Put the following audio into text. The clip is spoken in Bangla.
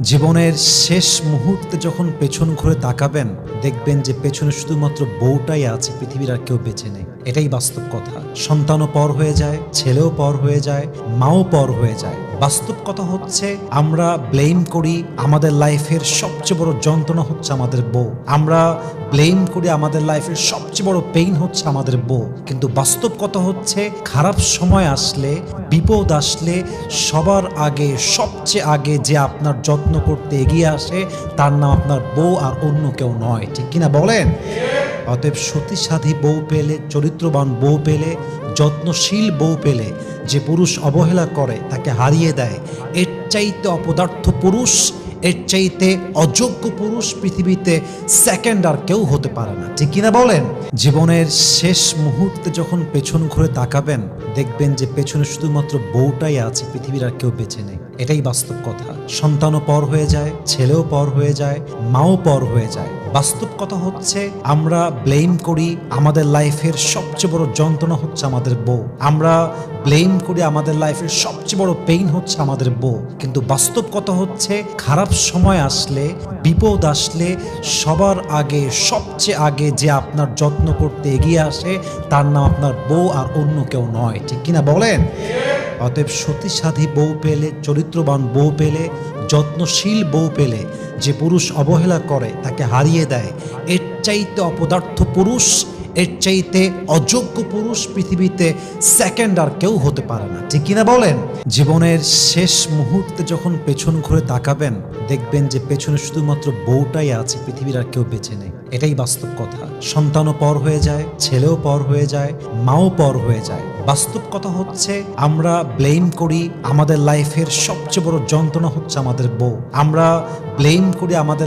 জীবনের শেষ মুহূর্তে যখন পেছন ঘুরে তাকাবেন, দেখবেন যে পেছনে শুধুমাত্র বউটাই আছে, পৃথিবীর আর কেউ বেঁচে নেই। এটাই বাস্তব কথা। সন্তানও পর হয়ে যায়, ছেলেও পর হয়ে যায়, মাও পর হয়ে যায়। বাস্তব কথা হচ্ছে, আমরা ব্লেম করি আমাদের লাইফের সবচেয়ে বড় যন্ত্রণা হচ্ছে আমাদের বউ। আমরা ব্লেম করি আমাদের লাইফের সবচেয়ে বড় পেইন হচ্ছে আমাদের বউ। কিন্তু বাস্তব কথা হচ্ছে, খারাপ সময় আসলে, বিপদ আসলে সবার আগে, সবচেয়ে আগে যে আপনার যত্ন করতে এগিয়ে আসে, তার নাম আপনার বউ আর অন্য কেউ নয়। ঠিক কিনা বলেন? অতএব সতীসাধী বউ পেলে, চরিত্রবান বউ পেলে, যত্নশীল বউ পেলে, যে পুরুষ অবহেলা করে তাকে হারিয়ে দেয়, এর চাইতে অপদার্থ পুরুষ, এর চাইতে অযোগ্য পুরুষ পৃথিবীতে সেকেন্ড আর কেউ হতে পারে না। ঠিক কিনা বলেন? জীবনের শেষ মুহূর্তে যখন পেছন ঘুরে তাকাবেন, দেখবেন যে পেছনে শুধুমাত্র বউটাই আছে, পৃথিবীর আর কেউ বেঁচে নেই। এটাই বাস্তব কথা। সন্তানও পর হয়ে যায়, ছেলেও পর হয়ে যায়, মাও পর হয়ে যায়। বাস্তব কথা হচ্ছে, আমরা ব্লেম করি আমাদের লাইফের সবচেয়ে বড় যন্ত্রণা হচ্ছে আমাদের বউ। আমরা ব্লেম করি আমাদের লাইফের সবচেয়ে বড় পেইন হচ্ছে আমাদের বউ। কিন্তু বাস্তব কথা হচ্ছে, খারাপ সময় আসলে, বিপদ আসলে সবার আগে, সবচেয়ে আগে যে আপনার যত্ন করতে এগিয়ে আসে, তার নাম আপনার বউ আর অন্য কেউ নয়। ঠিক কিনা বলেন? অতএব সতীসাধী বউ পেলে, চরিত্রবান বউ পেলে, যত্নশীল বউ পেলে, যে পুরুষ অবহেলা করে তাকে হারিয়ে দেয়, এর চাইতে অপদার্থ পুরুষ, এর চাইতে অযোগ্য পুরুষ পৃথিবীতে সেকেন্ড আর কেউ হতে পারে না। ঠিক কিনা বলেন? জীবনের শেষ মুহূর্তে যখন পেছন ঘুরে তাকাবেন, দেখবেন যে পেছনে শুধুমাত্র বউটাই আছে, পৃথিবীর আর কেউ বেঁচে নেই। এটাই বাস্তব কথা। সন্তানও পর হয়ে যায়, ছেলেও পর হয়ে যায়, মাও পর হয়ে যায়। বাস্তব কথা হচ্ছে, আমরা ব্লেম করি আমাদের লাইফের সবচেয়ে বড় যন্ত্রণা হচ্ছে আমাদের বউ। আমরা ব্লেম করি আমাদের